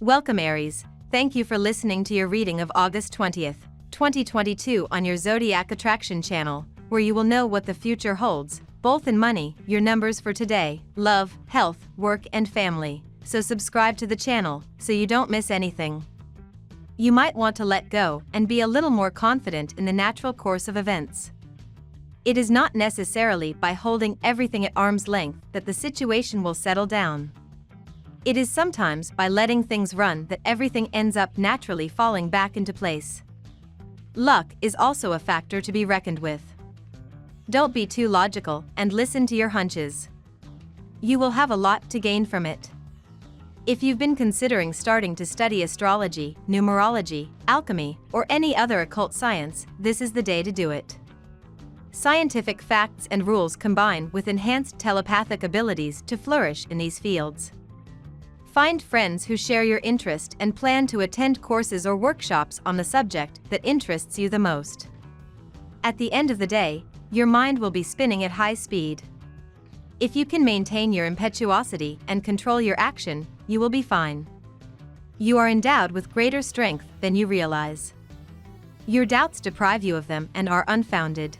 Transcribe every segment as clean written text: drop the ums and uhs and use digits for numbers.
Welcome Aries, thank you for listening to your reading of August 20th, 2022 on your Zodiac Attraction channel, where you will know what the future holds, both in money, your numbers for today, love, health, work and family. So subscribe to the channel, so you don't miss anything. You might want to let go and be a little more confident in the natural course of events. It is not necessarily by holding everything at arm's length that the situation will settle down. It is sometimes by letting things run that everything ends up naturally falling back into place. Luck is also a factor to be reckoned with. Don't be too logical and listen to your hunches. You will have a lot to gain from it. If you've been considering starting to study astrology, numerology, alchemy, or any other occult science, this is the day to do it. Scientific facts and rules combine with enhanced telepathic abilities to flourish in these fields. Find friends who share your interest and plan to attend courses or workshops on the subject that interests you the most. At the end of the day, your mind will be spinning at high speed. If you can maintain your impetuosity and control your action, you will be fine. You are endowed with greater strength than you realize. Your doubts deprive you of them and are unfounded.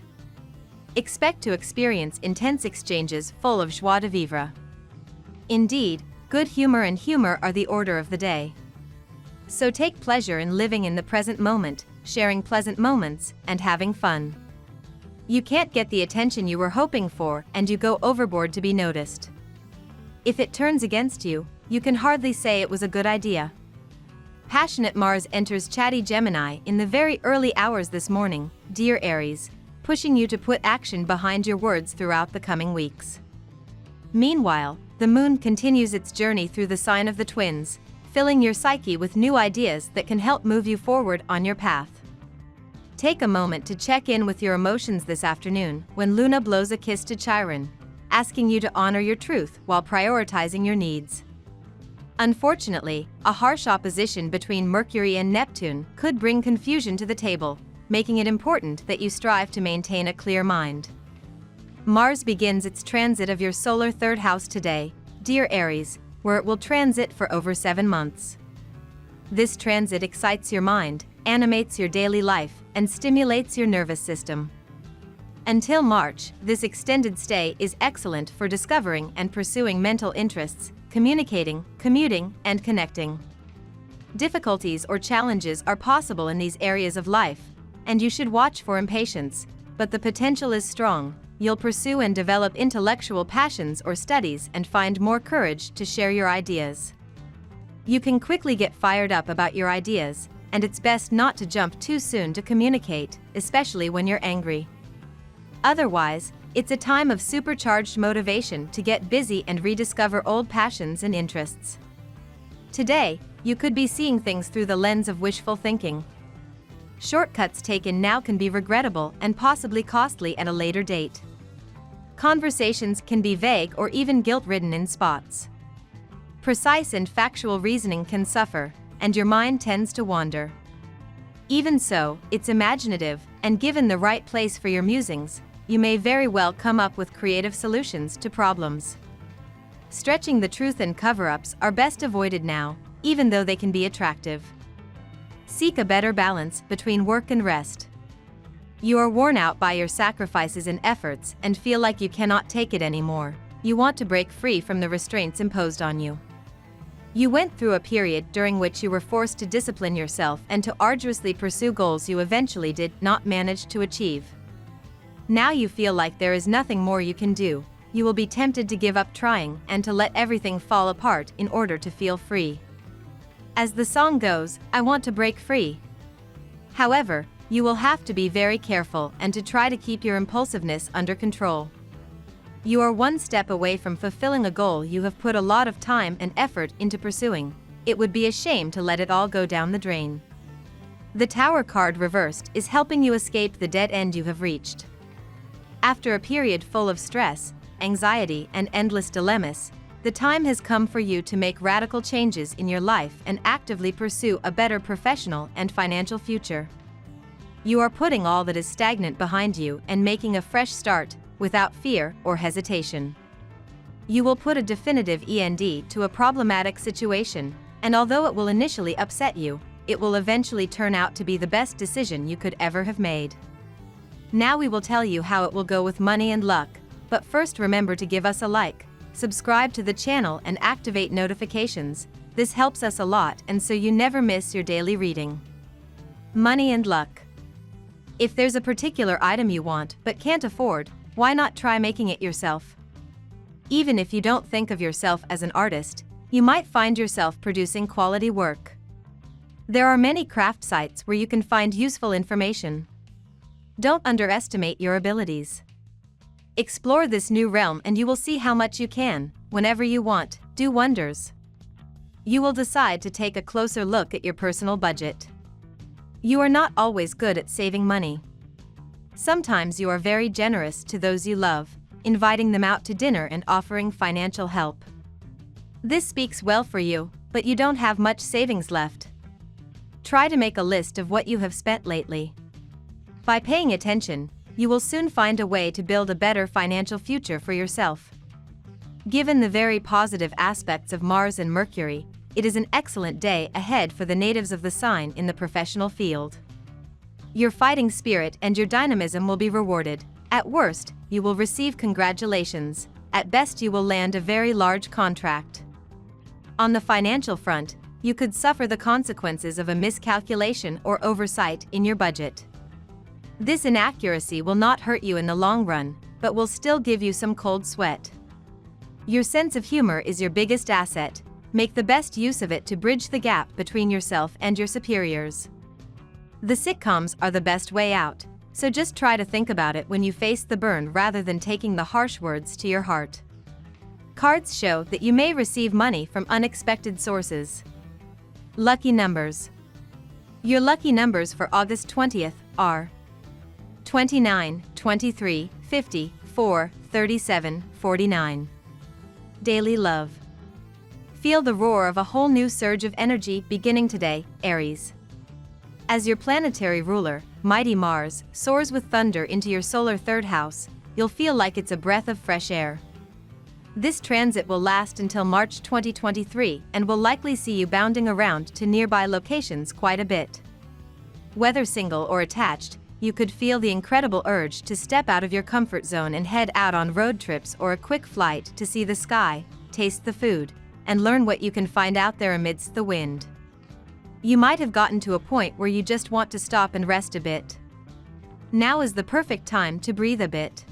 Expect to experience intense exchanges full of joie de vivre. Indeed, good humor and humor are the order of the day. So take pleasure in living in the present moment, sharing pleasant moments, and having fun. You can't get the attention you were hoping for, and you go overboard to be noticed. If it turns against you, you can hardly say it was a good idea. Passionate Mars enters chatty Gemini in the very early hours this morning, dear Aries, pushing you to put action behind your words throughout the coming weeks. Meanwhile, the moon continues its journey through the sign of the Twins, filling your psyche with new ideas that can help move you forward on your path. Take a moment to check in with your emotions this afternoon when Luna blows a kiss to Chiron, asking you to honor your truth while prioritizing your needs. Unfortunately, a harsh opposition between Mercury and Neptune could bring confusion to the table, making it important that you strive to maintain a clear mind. Mars begins its transit of your solar third house today, dear Aries, where it will transit for over 7 months. This transit excites your mind, animates your daily life, and stimulates your nervous system. Until March, this extended stay is excellent for discovering and pursuing mental interests, communicating, commuting, and connecting. Difficulties or challenges are possible in these areas of life, and you should watch for impatience, but the potential is strong. You'll pursue and develop intellectual passions or studies and find more courage to share your ideas. You can quickly get fired up about your ideas, and it's best not to jump too soon to communicate, especially when you're angry. Otherwise, it's a time of supercharged motivation to get busy and rediscover old passions and interests. Today, you could be seeing things through the lens of wishful thinking. Shortcuts taken now can be regrettable and possibly costly at a later date. Conversations can be vague or even guilt-ridden in spots. Precise and factual reasoning can suffer, and your mind tends to wander. Even so, it's imaginative, and given the right place for your musings, you may very well come up with creative solutions to problems. Stretching the truth and cover-ups are best avoided now, even though they can be attractive. Seek a better balance between work and rest. You are worn out by your sacrifices and efforts and feel like you cannot take it anymore. You want to break free from the restraints imposed on you. You went through a period during which you were forced to discipline yourself and to arduously pursue goals you eventually did not manage to achieve. Now you feel like there is nothing more you can do. You will be tempted to give up trying and to let everything fall apart in order to feel free. As the song goes, I want to break free. However, you will have to be very careful and to try to keep your impulsiveness under control. You are one step away from fulfilling a goal you have put a lot of time and effort into pursuing. It would be a shame to let it all go down the drain. The Tower card reversed is helping you escape the dead end you have reached. After a period full of stress, anxiety, and endless dilemmas, the time has come for you to make radical changes in your life and actively pursue a better professional and financial future. You are putting all that is stagnant behind you and making a fresh start, without fear or hesitation. You will put a definitive end to a problematic situation, And although it will initially upset you, it will eventually turn out to be the best decision you could ever have made. Now we will tell you how it will go with money and luck, but first remember to give us a like, subscribe to the channel and activate notifications. This helps us a lot and so you never miss your daily reading. Money and luck. If there's a particular item you want but can't afford, why not try making it yourself? Even if you don't think of yourself as an artist, you might find yourself producing quality work. There are many craft sites where you can find useful information. Don't underestimate your abilities. Explore this new realm and you will see how much you can, whenever you want, do wonders. You will decide to take a closer look at your personal budget. You are not always good at saving money. Sometimes you are very generous to those you love, inviting them out to dinner and offering financial help. This speaks well for you, but you don't have much savings left. Try to make a list of what you have spent lately. By paying attention, you will soon find a way to build a better financial future for yourself. Given the very positive aspects of Mars and Mercury, it is an excellent day ahead for the natives of the sign in the professional field. Your fighting spirit and your dynamism will be rewarded. At worst, you will receive congratulations. At best, you will land a very large contract. On the financial front, you could suffer the consequences of a miscalculation or oversight in your budget. This inaccuracy will not hurt you in the long run, but will still give you some cold sweat. Your sense of humor is your biggest asset. Make the best use of it to bridge the gap between yourself and your superiors. The sitcoms are the best way out, so just try to think about it when you face the burn rather than taking the harsh words to your heart. Cards show that you may receive money from unexpected sources. Lucky numbers. Your lucky numbers for August 20th are 29, 23, 50, 4, 37, 49. Daily love. Feel the roar of a whole new surge of energy beginning today, Aries. As your planetary ruler, mighty Mars, soars with thunder into your solar third house, you'll feel like it's a breath of fresh air. This transit will last until March 2023 and will likely see you bounding around to nearby locations quite a bit. Whether single or attached, you could feel the incredible urge to step out of your comfort zone and head out on road trips or a quick flight to see the sky, taste the food, and learn what you can find out there amidst the wind. You might have gotten to a point where you just want to stop and rest a bit. Now is the perfect time to breathe a bit.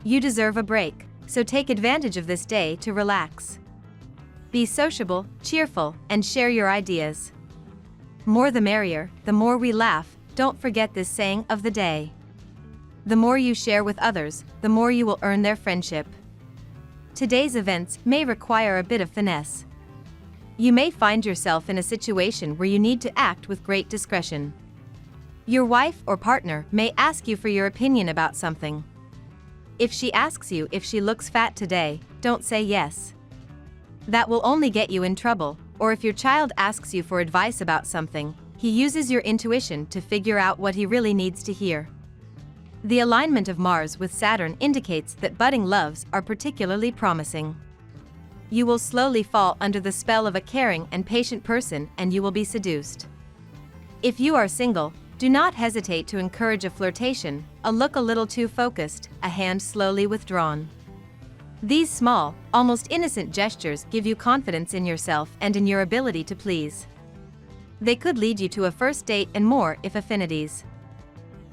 You deserve a break, so take advantage of this day to relax. Be sociable, cheerful, and share your ideas. More the merrier, the more we laugh. Don't forget this saying of the day. The more you share with others, the more you will earn their friendship. Today's events may require a bit of finesse. You may find yourself in a situation where you need to act with great discretion. Your wife or partner may ask you for your opinion about something. If she asks you if she looks fat today, don't say yes. That will only get you in trouble, or if your child asks you for advice about something, he uses your intuition to figure out what he really needs to hear. The alignment of Mars with Saturn indicates that budding loves are particularly promising. You will slowly fall under the spell of a caring and patient person and you will be seduced. If you are single, do not hesitate to encourage a flirtation, a look a little too focused, a hand slowly withdrawn. These small, almost innocent gestures give you confidence in yourself and in your ability to please. They could lead you to a first date and more if affinities.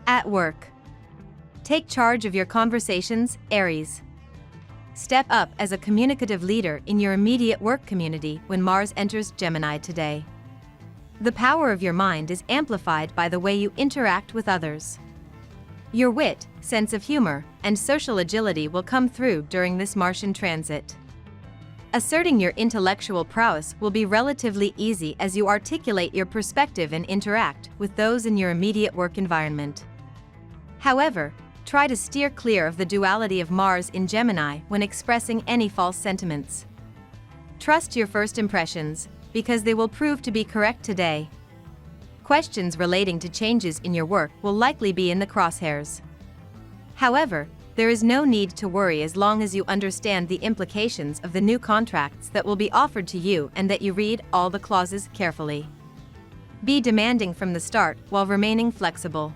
At work. Take charge of your conversations, Aries. Step up as a communicative leader in your immediate work community when Mars enters Gemini today. The power of your mind is amplified by the way you interact with others. Your wit, sense of humor, and social agility will come through during this Martian transit. Asserting your intellectual prowess will be relatively easy as you articulate your perspective and interact with those in your immediate work environment. However, try to steer clear of the duality of Mars in Gemini when expressing any false sentiments. Trust your first impressions, because they will prove to be correct today. Questions relating to changes in your work will likely be in the crosshairs. However, There is no need to worry as long as you understand the implications of the new contracts that will be offered to you and that you read all the clauses carefully. Be demanding from the start while remaining flexible.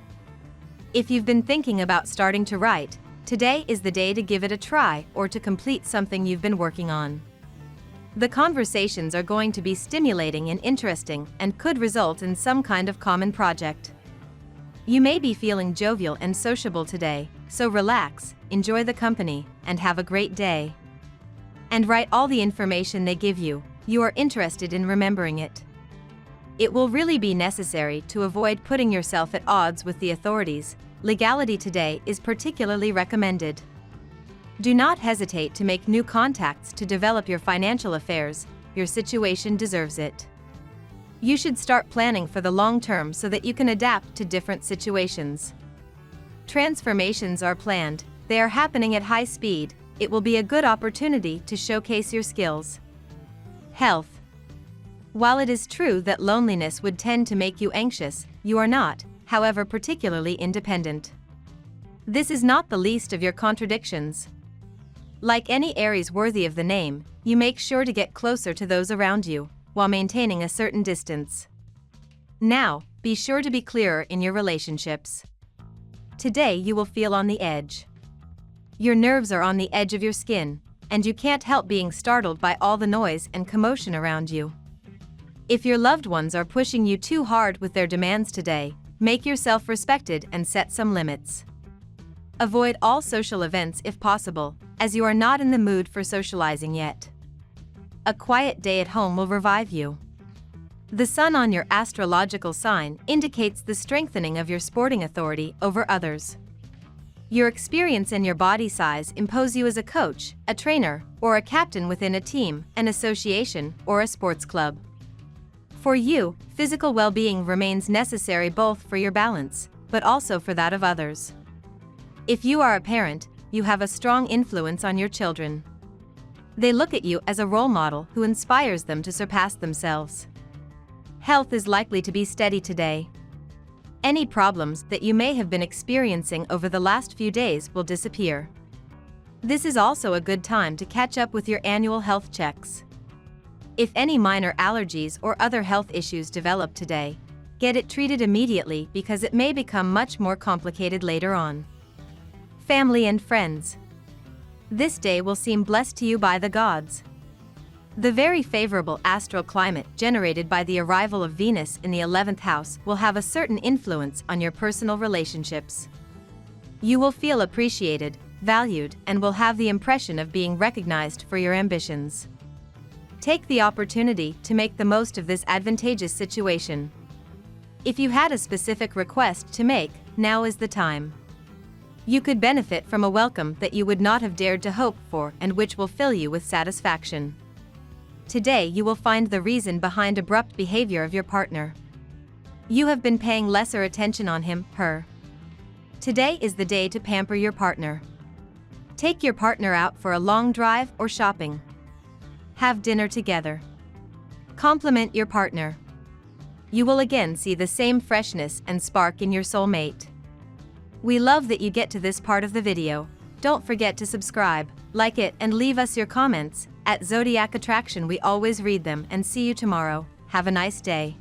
If you've been thinking about starting to write, today is the day to give it a try or to complete something you've been working on. The conversations are going to be stimulating and interesting and could result in some kind of common project. You may be feeling jovial and sociable today, so relax, enjoy the company, and have a great day. And write all the information they give you. You are interested in remembering it. It will really be necessary to avoid putting yourself at odds with the authorities. Legality today is particularly recommended. Do not hesitate to make new contacts to develop your financial affairs. Your situation deserves it. You should start planning for the long term so that you can adapt to different situations. Transformations are planned, they are happening at high speed. It will be a good opportunity to showcase your skills. Health. While it is true that loneliness would tend to make you anxious, you are not, however, particularly independent. This is not the least of your contradictions. Like any Aries worthy of the name, you make sure to get closer to those around you, while maintaining a certain distance. Now, be sure to be clearer in your relationships. Today you will feel on the edge. Your nerves are on the edge of your skin, and you can't help being startled by all the noise and commotion around you. If your loved ones are pushing you too hard with their demands today, make yourself respected and set some limits. Avoid all social events if possible, as you are not in the mood for socializing yet. A quiet day at home will revive you. The sun on your astrological sign indicates the strengthening of your sporting authority over others. Your experience and your body size impose you as a coach, a trainer, or a captain within a team, an association, or a sports club. For you, physical well-being remains necessary both for your balance, but also for that of others. If you are a parent, you have a strong influence on your children. They look at you as a role model who inspires them to surpass themselves. Health is likely to be steady today. Any problems that you may have been experiencing over the last few days will disappear. This is also a good time to catch up with your annual health checks. If any minor allergies or other health issues develop today, get it treated immediately because it may become much more complicated later on. Family and friends. This day will seem blessed to you by the gods. The very favorable astral climate generated by the arrival of Venus in the 11th house will have a certain influence on your personal relationships. You will feel appreciated, valued, and will have the impression of being recognized for your ambitions. Take the opportunity to make the most of this advantageous situation. If you had a specific request to make, now is the time. You could benefit from a welcome that you would not have dared to hope for and which will fill you with satisfaction. Today you will find the reason behind abrupt behavior of your partner. You have been paying lesser attention on him, her. Today is the day to pamper your partner. Take your partner out for a long drive or shopping. Have dinner together. Compliment your partner. You will again see the same freshness and spark in your soulmate. We love that you get to this part of the video. Don't forget to subscribe, like it, and leave us your comments. At Zodiac Attraction we always read them, and see you tomorrow. Have a nice day.